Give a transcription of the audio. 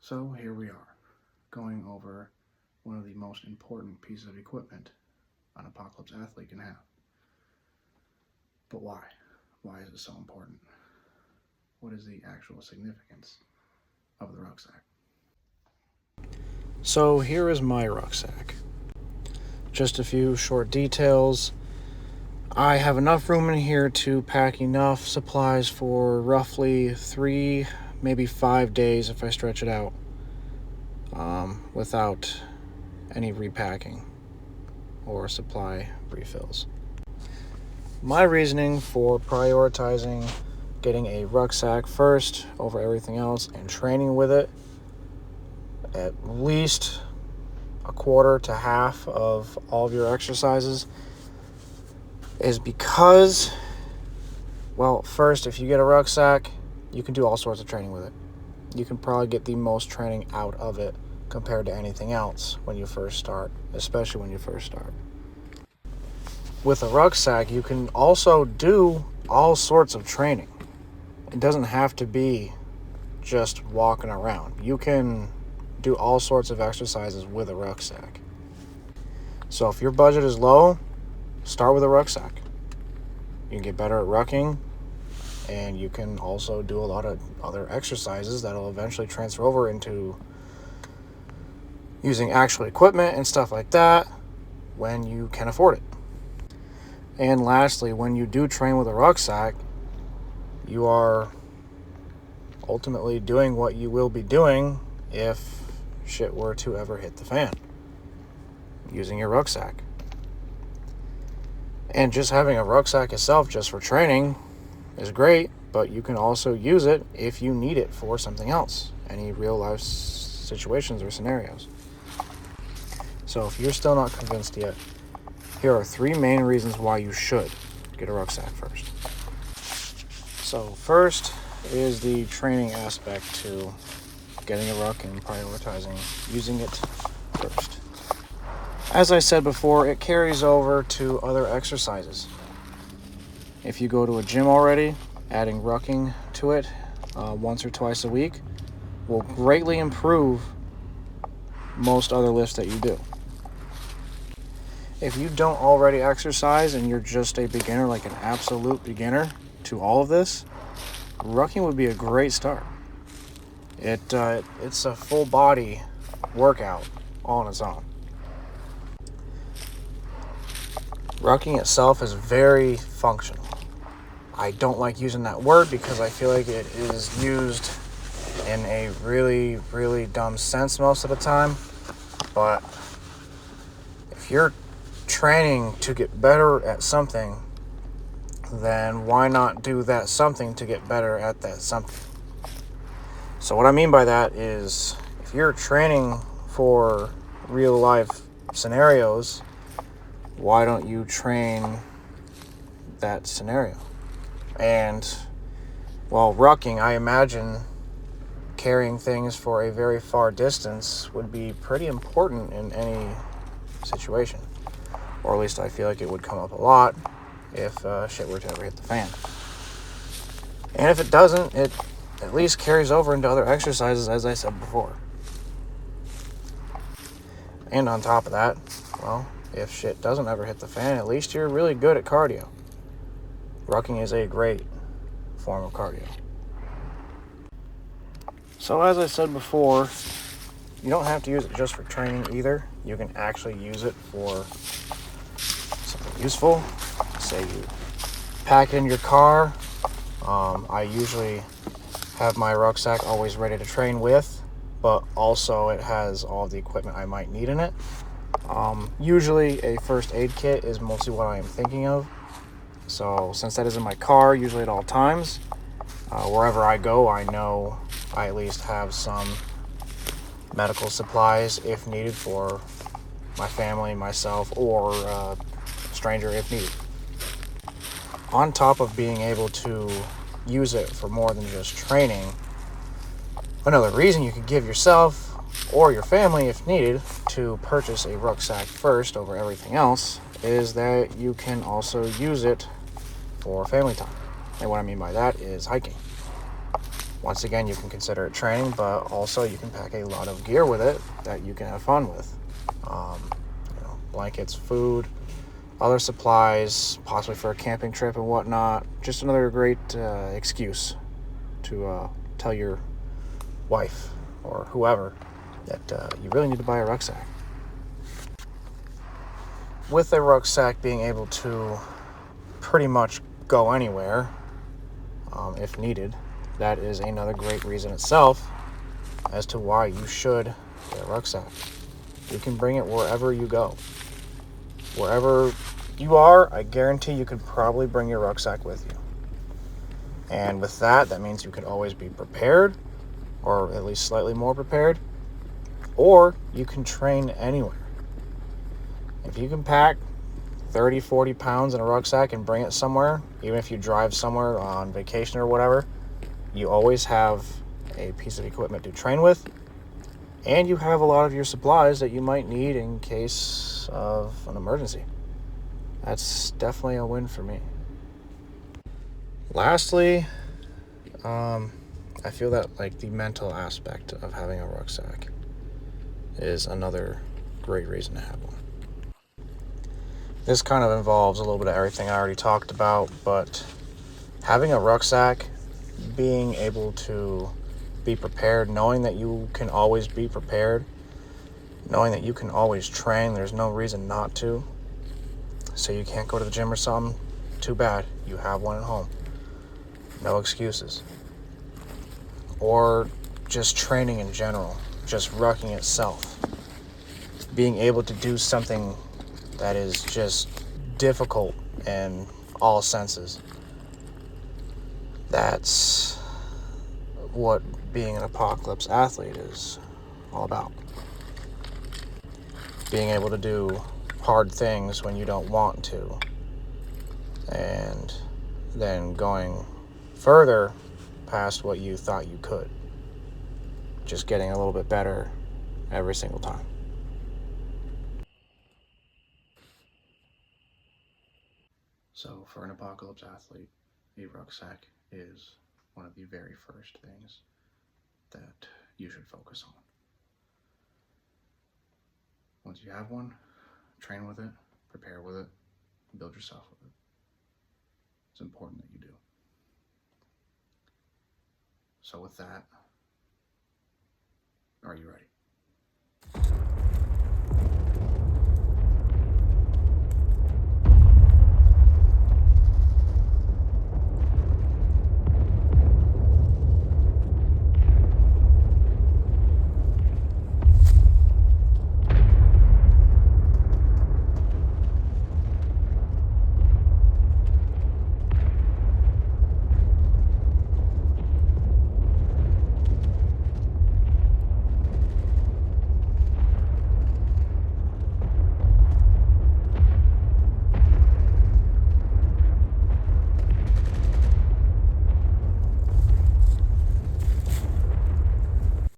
So here we are, going over one of the most important pieces of equipment an apocalypse athlete can have. But why? Why is it so important? What is the actual significance of the rucksack? So here is my rucksack. Just a few short details. I have enough room in here to pack enough supplies for roughly 3, maybe 5 days if I stretch it out, without any repacking or supply refills. My reasoning for prioritizing getting a rucksack first over everything else and training with it at least a quarter to half of all of your exercises is because, well, first, if you get a rucksack, you can do all sorts of training with it. You can probably get the most training out of it compared to anything else when you first start, especially when you first start. With a rucksack, you can also do all sorts of training. It doesn't have to be just walking around. You can do all sorts of exercises with a rucksack. So if your budget is low, start with a rucksack. You can get better at rucking, and you can also do a lot of other exercises that'll eventually transfer over into using actual equipment and stuff like that when you can afford it. And lastly, when you do train with a rucksack, you are ultimately doing what you will be doing if shit were to ever hit the fan, using your rucksack. And just having a rucksack itself just for training is great, but you can also use it if you need it for something else, any real life situations or scenarios. So if you're still not convinced yet, here are 3 main reasons why you should get a rucksack first. So first is the training aspect to getting a ruck and prioritizing using it first. As I said before, it carries over to other exercises. If you go to a gym already, adding rucking to it once or twice a week will greatly improve most other lifts that you do. If you don't already exercise and you're just a beginner, like an absolute beginner to all of this, rucking would be a great start. It's a full body workout all on its own. Rucking itself is very functional. I don't like using that word because I feel like it is used in a really, really dumb sense most of the time. But if you're training to get better at something, then why not do that something to get better at that something? So what I mean by that is, if you're training for real life scenarios, why don't you train that scenario? And while rucking, I imagine carrying things for a very far distance would be pretty important in any situation. Or at least I feel like it would come up a lot if shit were to ever hit the fan. And if it doesn't, it at least carries over into other exercises, as I said before. And on top of that, well, if shit doesn't ever hit the fan, at least you're really good at cardio. Rucking is a great form of cardio. So as I said before, you don't have to use it just for training either. You can actually use it for something useful. Say you pack it in your car. I usually have my rucksack always ready to train with, but also it has all the equipment I might need in it. Usually a first aid kit is mostly what I am thinking of. So since that is in my car, usually at all times, wherever I go, I know I at least have some medical supplies if needed for my family, myself, or a stranger if needed. On top of being able to use it for more than just training, another reason you could give yourself or your family if needed to purchase a rucksack first over everything else is that you can also use it for family time. And what I mean by that is hiking. Once again, you can consider it training, but also you can pack a lot of gear with it that you can have fun with. Blankets, food, other supplies, possibly for a camping trip and whatnot. Just another great excuse to tell your wife or whoever that you really need to buy a rucksack. With a rucksack being able to pretty much go anywhere if needed, that is another great reason itself as to why you should get a rucksack. You can bring it wherever you go. Wherever you are, I guarantee you could probably bring your rucksack with you. And with that, that means you could always be prepared, or at least slightly more prepared, or you can train anywhere. If you can pack 30, 40 pounds in a rucksack and bring it somewhere, even if you drive somewhere on vacation or whatever, you always have a piece of equipment to train with, and you have a lot of your supplies that you might need in case of an emergency. That's definitely a win for me. Lastly, I feel that like the mental aspect of having a rucksack is another great reason to have one. This kind of involves a little bit of everything I already talked about, but having a rucksack, being able to be prepared, knowing that you can always be prepared, knowing that you can always train, there's no reason not to. So you can't go to the gym or something, too bad, you have one at home. No excuses. Or just training in general, just rucking itself. Being able to do something that is just difficult in all senses. That's what being an apocalypse athlete is all about. Being able to do hard things when you don't want to, and then going further past what you thought you could. Just getting a little bit better every single time. So for an apocalypse athlete, a rucksack is one of the very first things that you should focus on. Once you have one, train with it, prepare with it, build yourself with it. It's important that you do. So with that, are you ready?